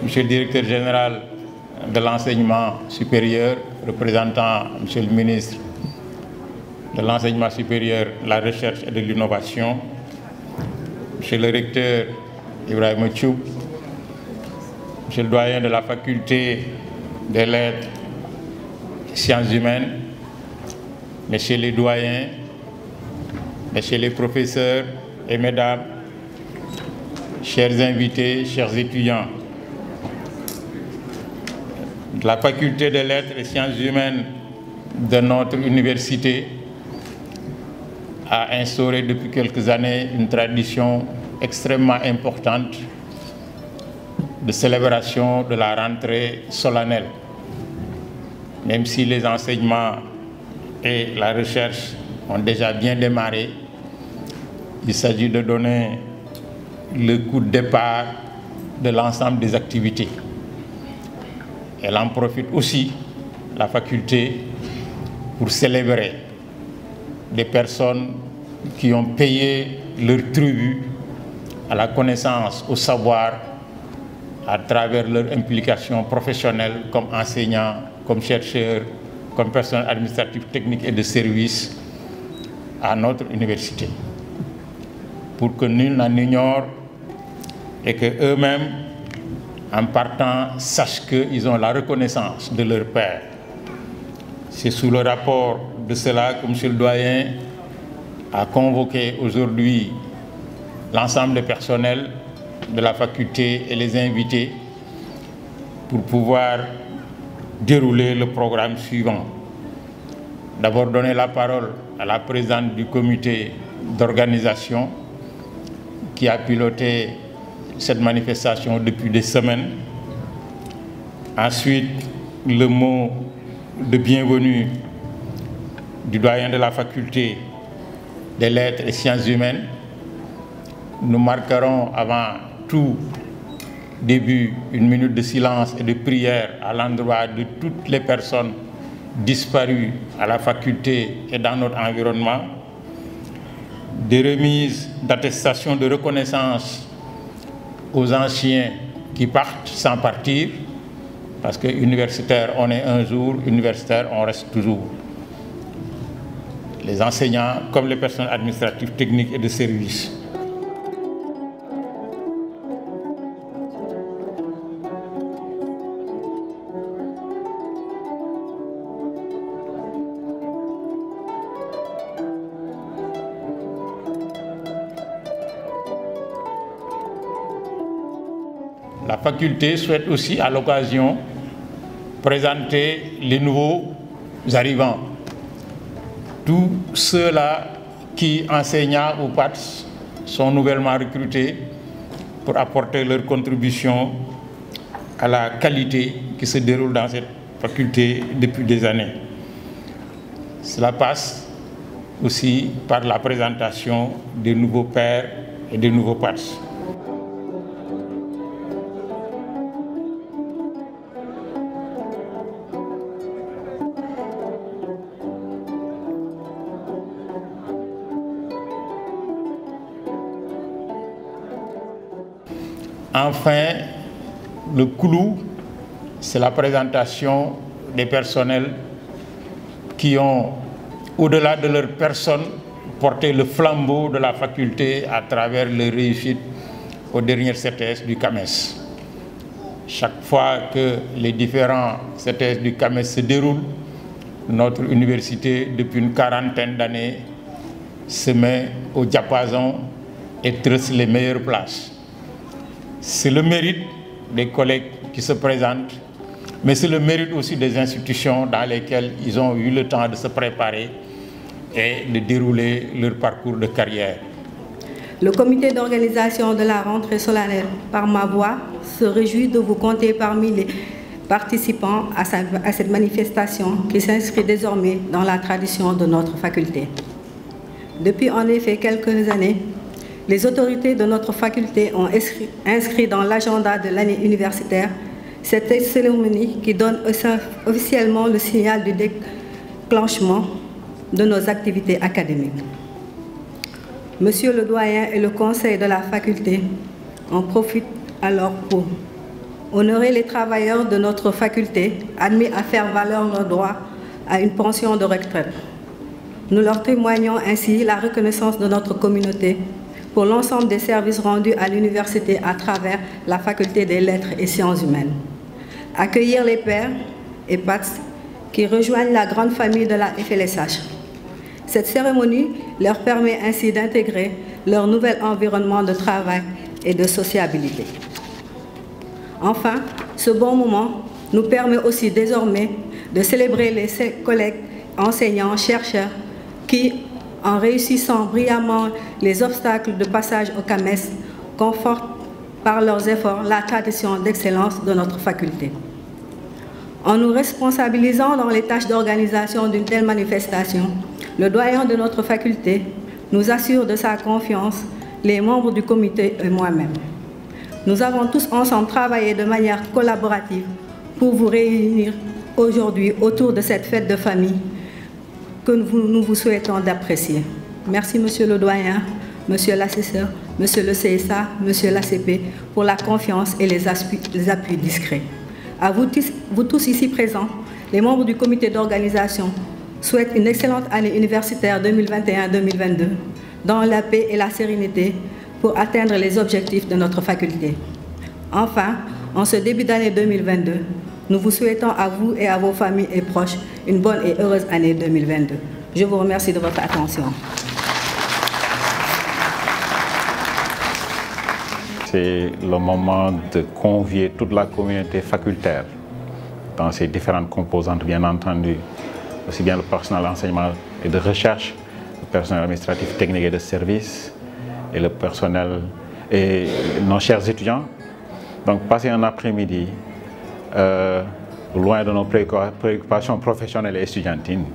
Monsieur le directeur général de l'enseignement supérieur, représentant Monsieur le ministre de l'enseignement supérieur, de la recherche et de l'innovation, Monsieur le recteur Ibrahima Thioub, Monsieur le doyen de la faculté des lettres et sciences humaines, Messieurs les doyens, Messieurs les professeurs et mesdames, chers invités, chers étudiants, de la faculté des lettres et sciences humaines de notre université a instauré depuis quelques années une tradition extrêmement importante de célébration de la rentrée solennelle. Même si les enseignements et la recherche ont déjà bien démarré, il s'agit de donner le coup de départ de l'ensemble des activités. Elle en profite aussi, la faculté, pour célébrer des personnes qui ont payé leur tribut à la connaissance, au savoir, à travers leur implication professionnelle comme enseignants, comme chercheurs, comme personnel administratif, technique et de service à notre université. Pour que nul n'en ignore et qu'eux-mêmes, en partant, sachent qu'ils ont la reconnaissance de leur père. C'est sous le rapport de cela que M. le doyen a convoqué aujourd'hui l'ensemble des personnels de la faculté et les invités pour pouvoir dérouler le programme suivant. D'abord donner la parole à la présidente du comité d'organisation qui a piloté cette manifestation depuis des semaines. Ensuite, le mot de bienvenue du doyen de la faculté des lettres et sciences humaines. Nous marquerons avant tout début une minute de silence et de prière à l'endroit de toutes les personnes disparues à la faculté et dans notre environnement. Des remises d'attestations de reconnaissance aux anciens qui partent sans partir, parce que universitaire on est un jour, universitaire on reste toujours. Les enseignants comme les personnes administratives, techniques et de service. La faculté souhaite aussi à l'occasion présenter les nouveaux arrivants. Tous ceux-là qui, enseignants ou PATS, sont nouvellement recrutés pour apporter leur contribution à la qualité qui se déroule dans cette faculté depuis des années. Cela passe aussi par la présentation des nouveaux pairs et des nouveaux PATS. Enfin, le clou, c'est la présentation des personnels qui ont, au-delà de leur personne, porté le flambeau de la faculté à travers les réussites aux dernières CTS du CAMES. Chaque fois que les différents CTS du CAMES se déroulent, notre université, depuis une quarantaine d'années, se met au diapason et trace les meilleures places. C'est le mérite des collègues qui se présentent, mais c'est le mérite aussi des institutions dans lesquelles ils ont eu le temps de se préparer et de dérouler leur parcours de carrière. Le comité d'organisation de la rentrée solennelle, par ma voix, se réjouit de vous compter parmi les participants à cette manifestation qui s'inscrit désormais dans la tradition de notre faculté. Depuis en effet quelques années, les autorités de notre faculté ont inscrit dans l'agenda de l'année universitaire cette cérémonie qui donne officiellement le signal du déclenchement de nos activités académiques. Monsieur le doyen et le conseil de la faculté en profitent alors pour honorer les travailleurs de notre faculté admis à faire valoir leur droit à une pension de retraite. Nous leur témoignons ainsi la reconnaissance de notre communauté pour l'ensemble des services rendus à l'université à travers la faculté des lettres et sciences humaines. Accueillir les pairs et PATS qui rejoignent la grande famille de la FLSH. Cette cérémonie leur permet ainsi d'intégrer leur nouvel environnement de travail et de sociabilité. Enfin, ce bon moment nous permet aussi désormais de célébrer les collègues enseignants, chercheurs qui, en réussissant brillamment les obstacles de passage au CAMES, confortent par leurs efforts la tradition d'excellence de notre faculté. En nous responsabilisant dans les tâches d'organisation d'une telle manifestation, le doyen de notre faculté nous assure de sa confiance, les membres du comité et moi-même. Nous avons tous ensemble travaillé de manière collaborative pour vous réunir aujourd'hui autour de cette fête de famille que nous vous souhaitons d'apprécier. Merci, Monsieur le doyen, Monsieur l'assesseur, Monsieur le CSA, Monsieur l'ACP, pour la confiance et les appuis discrets. À vous tous ici présents, les membres du comité d'organisation souhaitent une excellente année universitaire 2021-2022 dans la paix et la sérénité pour atteindre les objectifs de notre faculté. Enfin, en ce début d'année 2022, nous vous souhaitons à vous et à vos familles et proches une bonne et heureuse année 2022. Je vous remercie de votre attention. C'est le moment de convier toute la communauté facultaire dans ses différentes composantes, bien entendu, aussi bien le personnel d'enseignement et de recherche, le personnel administratif, technique et de service, et le personnel et nos chers étudiants. Donc, passer un après-midi loin de nos préoccupations professionnelles et étudiantines.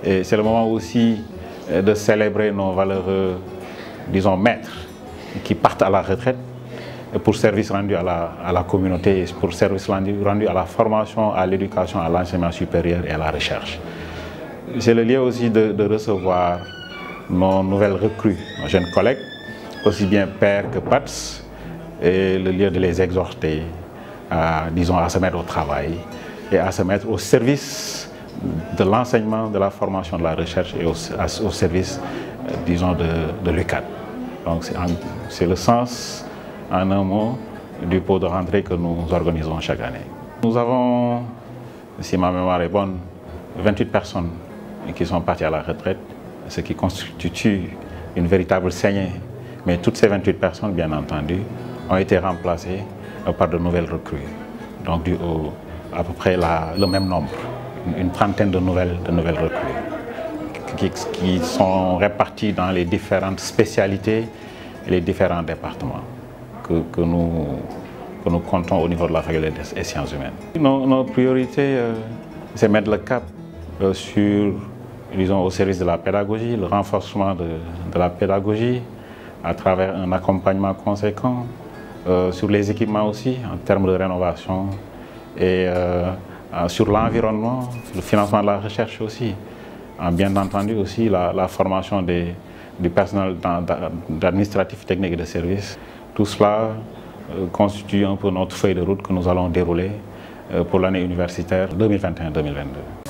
Et c'est le moment aussi de célébrer nos valeureux, disons, maîtres qui partent à la retraite pour service rendu à la communauté et pour service rendu à la formation, à l'éducation, à l'enseignement supérieur et à la recherche. C'est le lieu aussi de recevoir nos nouvelles recrues, nos jeunes collègues, aussi bien pairs que PATS, et le lieu de les exhorter disons, à se mettre au travail et à se mettre au service de l'enseignement, de la formation, de la recherche et au service, disons, de l'UCAD. Donc c'est le sens, en un mot, du pot de rentrée que nous organisons chaque année. Nous avons, si ma mémoire est bonne, 28 personnes qui sont parties à la retraite, ce qui constitue une véritable saignée. Mais toutes ces 28 personnes, bien entendu, ont été remplacées par de nouvelles recrues. Donc à peu près le même nombre, une trentaine de nouvelles recrues qui sont réparties dans les différentes spécialités et les différents départements que nous comptons au niveau de la faculté des sciences humaines. Nos priorités, c'est mettre le cap sur, disons, au service de la pédagogie, le renforcement de la pédagogie à travers un accompagnement conséquent, sur les équipements aussi, en termes de rénovation, et sur l'environnement, le financement de la recherche aussi, bien entendu aussi la formation du personnel d'administratif, technique et de service. Tout cela constitue un peu notre feuille de route que nous allons dérouler pour l'année universitaire 2021-2022.